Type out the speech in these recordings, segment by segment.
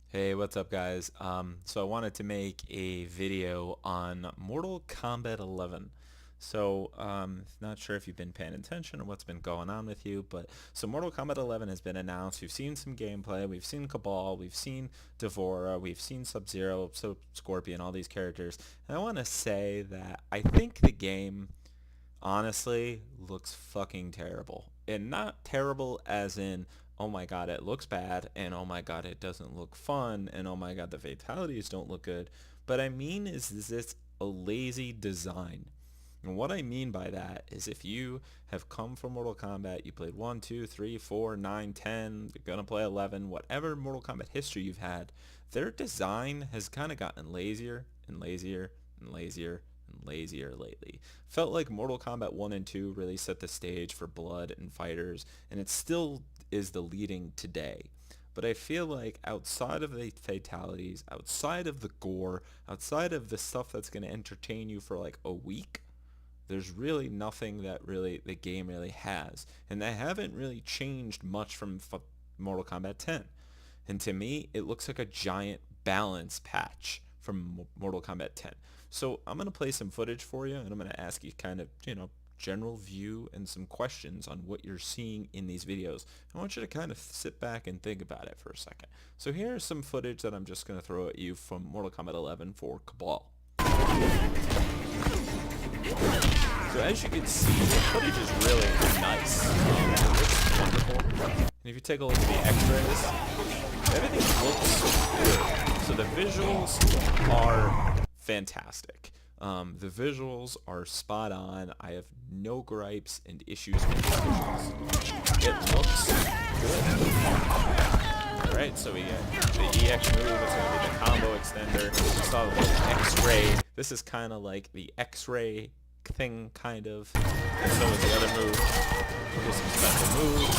Hey, what's up guys? So I wanted to make a video on Mortal Kombat 11. Not sure if you've been paying attention or what's been going on with you, but so Mortal Kombat 11 has been announced. We've seen some gameplay, we've seen Cabal, we've seen Devora, we've seen Sub-Zero, Scorpion, all these characters. And I want to say that I think the game honestly looks fucking terrible. And not terrible as in, oh my god, it looks bad, and oh my god, it doesn't look fun, and oh my god, the fatalities don't look good. But I mean is this a lazy design. And what I mean by that is if you have come from Mortal Kombat, you played 1, 2, 3, 4, 9, 10, you're going to play 11, whatever Mortal Kombat history you've had, their design has kind of gotten lazier and lazier and lazier and lazier lately. Felt like Mortal Kombat 1 and 2 really set the stage for blood and fighters, and it still is the leading today. But I feel like outside of the fatalities, outside of the gore, outside of the stuff that's going to entertain you for like a week, there's really nothing that really the game really has. And they haven't really changed much from Mortal Kombat 10. And to me, it looks like a giant balance patch from Mortal Kombat 10. So I'm going to play some footage for you, and I'm going to ask you kind of, general view and some questions on what you're seeing in these videos. I want you to kind of sit back and think about it for a second. So here's some footage that I'm just going to throw at you from Mortal Kombat 11 for Cabal. So as you can see, the footage is really nice. It's wonderful. And if you take a look at the x-rays, everything looks good. So the visuals are fantastic. The visuals are spot on. I have no gripes and issues with the visuals. It looks good. Alright, so we get the EX move, it's going to be the combo extender. We saw the X-ray. This is kind of like the X-ray thing, kind of. And so is the other move. There's some special moves.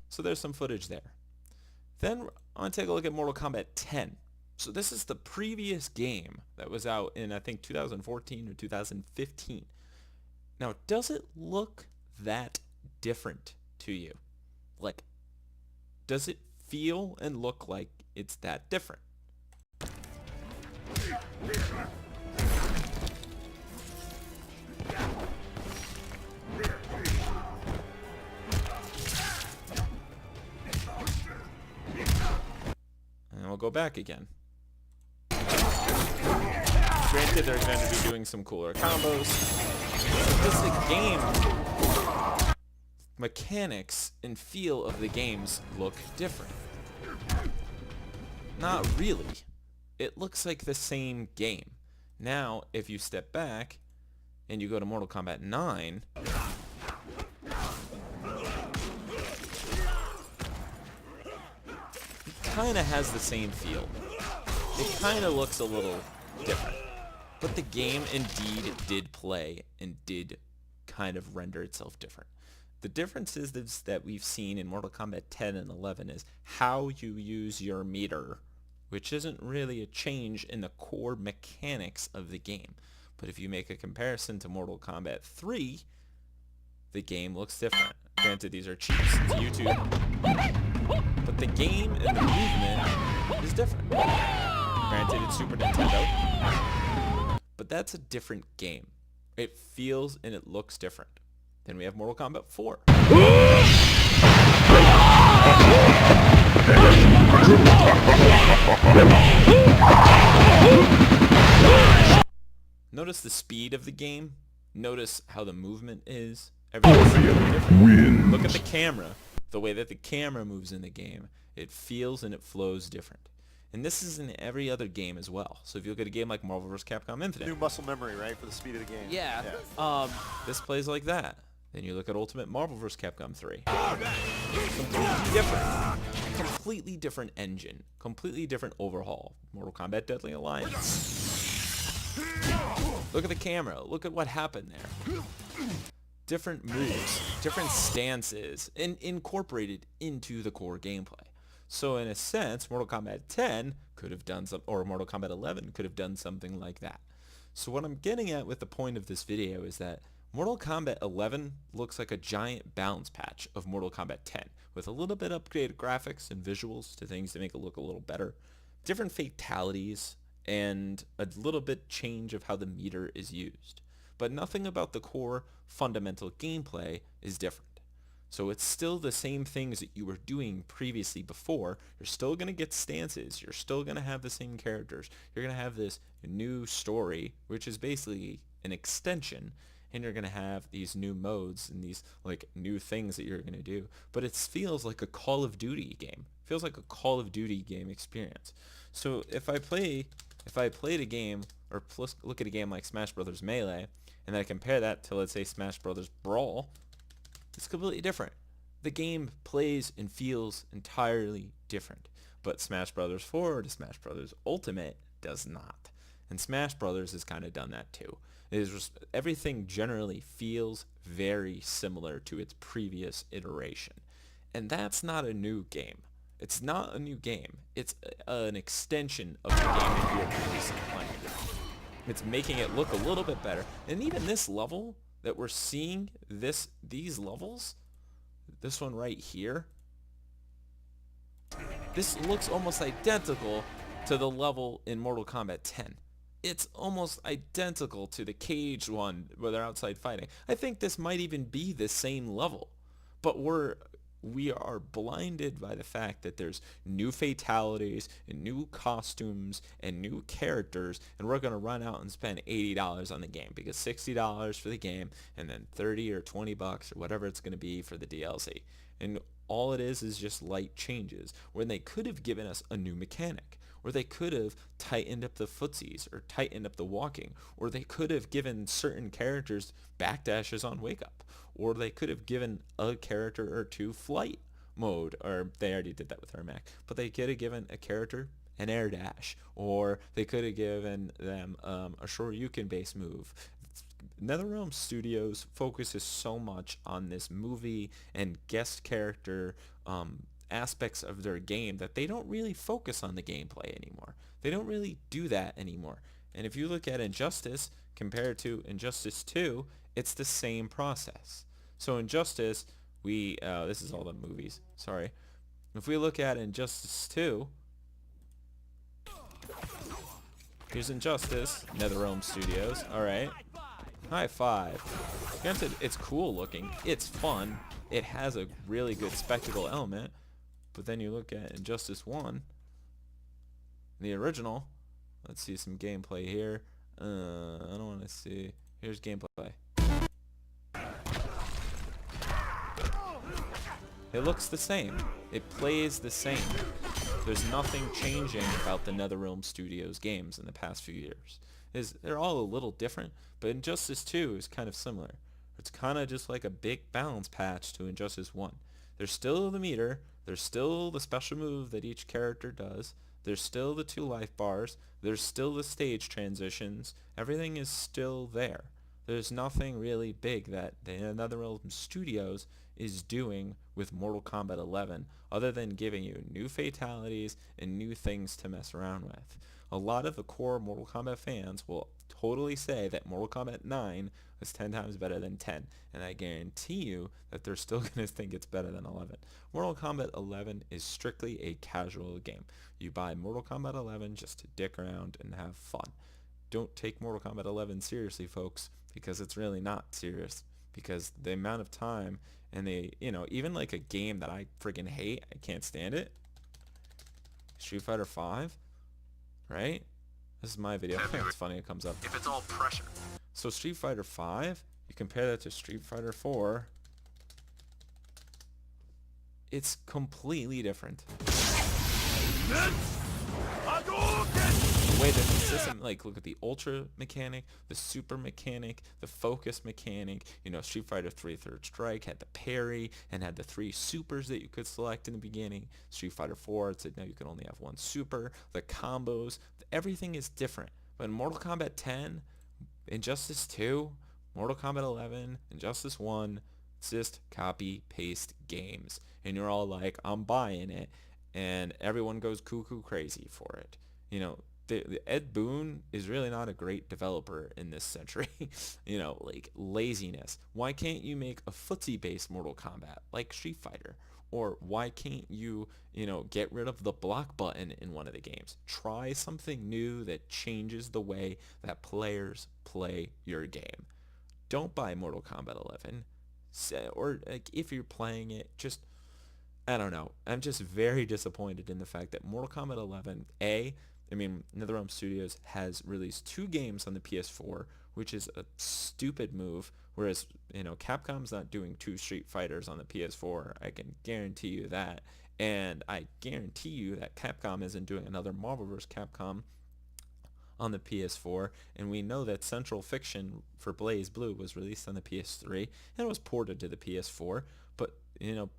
So there's some footage there. Then I want to take a look at Mortal Kombat 10. So this is the previous game that was out in, I think, 2014 or 2015. Now, does it look that different to you? Like, does it feel and look like it's that different? And we'll go back again. Granted, they're going to be doing some cooler combos. Because the game mechanics and feel of the games look different. Not really. It looks like the same game. Now, if you step back and you go to Mortal Kombat 9, it kind of has the same feel. It kind of looks a little different. But the game indeed did play and did kind of render itself different. The differences that we've seen in Mortal Kombat 10 and 11 is how you use your meter, which isn't really a change in the core mechanics of the game. But if you make a comparison to Mortal Kombat 3, the game looks different. Granted, these are cheats. It's YouTube. But the game and the movement is different. Granted, it's Super Nintendo. But that's a different game. It feels and it looks different. Then we have Mortal Kombat 4. Notice the speed of the game. Notice how the movement is. Everything's really different. Look at the camera. The way that the camera moves in the game. It feels and it flows different. And this is in every other game as well. So if you look at a game like Marvel vs. Capcom Infinite. New muscle memory, right, for the speed of the game. Yeah. This plays like that. Then you look at Ultimate Marvel vs. Capcom 3. Completely different. Completely different engine. Completely different overhaul. Mortal Kombat Deadly Alliance. Look at the camera. Look at what happened there. Different moves. Different stances. And incorporated into the core gameplay. So in a sense, Mortal Kombat 10 could have done some, or Mortal Kombat 11 could have done something like that. So what I'm getting at with the point of this video is that Mortal Kombat 11 looks like a giant balance patch of Mortal Kombat 10, with a little bit upgraded graphics and visuals to things to make it look a little better, different fatalities, and a little bit change of how the meter is used. But nothing about the core fundamental gameplay is different. So it's still the same things that you were doing previously before. You're still going to get stances. You're still going to have the same characters. You're going to have this new story, which is basically an extension, and you're going to have these new modes and these like new things that you're going to do. But it feels like a Call of Duty game. It feels like a Call of Duty game experience. So if I played a game or look at a game like Smash Brothers Melee, and then I compare that to, let's say, Smash Brothers Brawl, it's completely different. The game plays and feels entirely different. But Smash Brothers 4 to Smash Brothers Ultimate does not. And Smash Brothers has kind of done that too. Everything generally feels very similar to its previous iteration. And that's not a new game. It's not a new game. It's an extension of the game that you were previously playing. It's making it look a little bit better. And even this level that we're seeing, these levels, this one right here, this looks almost identical to the level in Mortal Kombat 10. It's almost identical to the cage one where they're outside fighting. I think this might even be the same level, but we are blinded by the fact that there's new fatalities and new costumes and new characters, and we're going to run out and spend $80 on the game because $60 for the game and then 30 or 20 bucks or whatever it's going to be for the DLC. And all it is just light changes when they could have given us a new mechanic, or they could have tightened up the footsies or tightened up the walking, or they could have given certain characters backdashes on wake up, or they could have given a character or two flight mode, or they already did that with our Mac, but they could have given a character an air dash, or they could have given them a Shoryuken based move. NetherRealm Studios focuses so much on this movie and guest character aspects of their game that they don't really focus on the gameplay anymore. They don't really do that anymore. And if you look at Injustice compared to Injustice 2, it's the same process. So Injustice, this is all the movies, sorry. If we look at Injustice 2, here's Injustice, NetherRealm Studios, alright. High five. Granted, it's cool looking, it's fun, it has a really good spectacle element, but then you look at Injustice 1, the original, let's see some gameplay here. I don't want to see, here's gameplay. It looks the same. It plays the same. There's nothing changing about the NetherRealm Studios games in the past few years. They're all a little different, but Injustice 2 is kind of similar. It's kind of just like a big balance patch to Injustice 1. There's still the meter, there's still the special move that each character does, there's still the 2 life bars, there's still the stage transitions, everything is still there. There's nothing really big that the NetherRealm Studios is doing with Mortal Kombat 11 other than giving you new fatalities and new things to mess around with. A lot of the core Mortal Kombat fans will totally say that Mortal Kombat 9 was 10 times better than 10, and I guarantee you that they're still going to think it's better than 11. Mortal Kombat 11 is strictly a casual game. You buy Mortal Kombat 11 just to dick around and have fun. Don't take Mortal Kombat 11 seriously, folks, because it's really not serious, because the amount of time and even like a game that I friggin' hate, I can't stand it, Street Fighter 5, right? This is my video. It's funny it comes up. If it's all pressure. So Street Fighter 5, you compare that to Street Fighter 4, it's completely different. The way that the system, like, look at the ultra mechanic, the super mechanic, the focus mechanic. Street Fighter 3 Third Strike had the parry and had the 3 supers that you could select in the beginning. Street Fighter 4, it said no, you could only have 1 super. The combos, everything is different. But in Mortal Kombat 10, Injustice 2, Mortal Kombat 11, Injustice 1, it's just copy paste games, and you're all like, I'm buying it, and everyone goes cuckoo crazy for it. Ed Boon is really not a great developer in this century. Like laziness. Why can't you make a footsie-based Mortal Kombat like Street Fighter? Or why can't you, get rid of the block button in one of the games? Try something new that changes the way that players play your game. Don't buy Mortal Kombat 11. Or like, if you're playing it, just I don't know. I'm just very disappointed in the fact that Mortal Kombat 11, NetherRealm Studios has released 2 games on the PS4, which is a stupid move. Whereas, Capcom's not doing 2 Street Fighters on the PS4. I can guarantee you that. And I guarantee you that Capcom isn't doing another Marvel vs. Capcom on the PS4, and we know that Central Fiction for Blaze Blue was released on the PS3 and it was ported to the PS4. But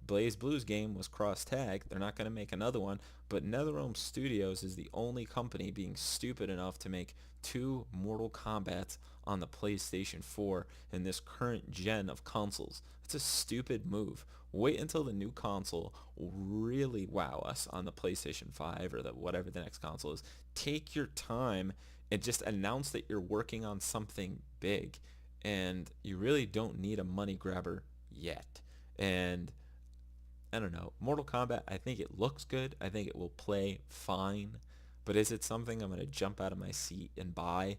Blaze Blue's game was cross-tag. They're not going to make another one. But NetherRealm Studios is the only company being stupid enough to make 2 Mortal Kombats on the PlayStation 4 in this current gen of consoles. It's a stupid move. Wait until the new console will really wow us on the PlayStation 5 or whatever the next console is. Take your time and just announce that you're working on something big. And you really don't need a money grabber yet. And I don't know. Mortal Kombat, I think it looks good. I think it will play fine. But is it something I'm going to jump out of my seat and buy?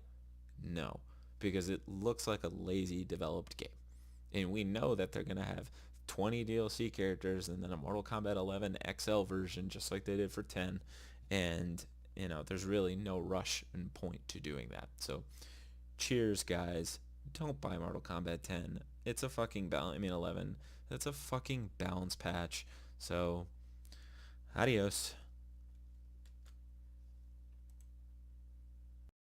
No. Because it looks like a lazy developed game. And we know that they're going to have 20 DLC characters and then a Mortal Kombat 11 XL version just like they did for 10. And, there's really no rush and point to doing that. So, cheers, guys. Don't buy Mortal Kombat 10. It's a fucking 11. That's a fucking balance patch. So, adios.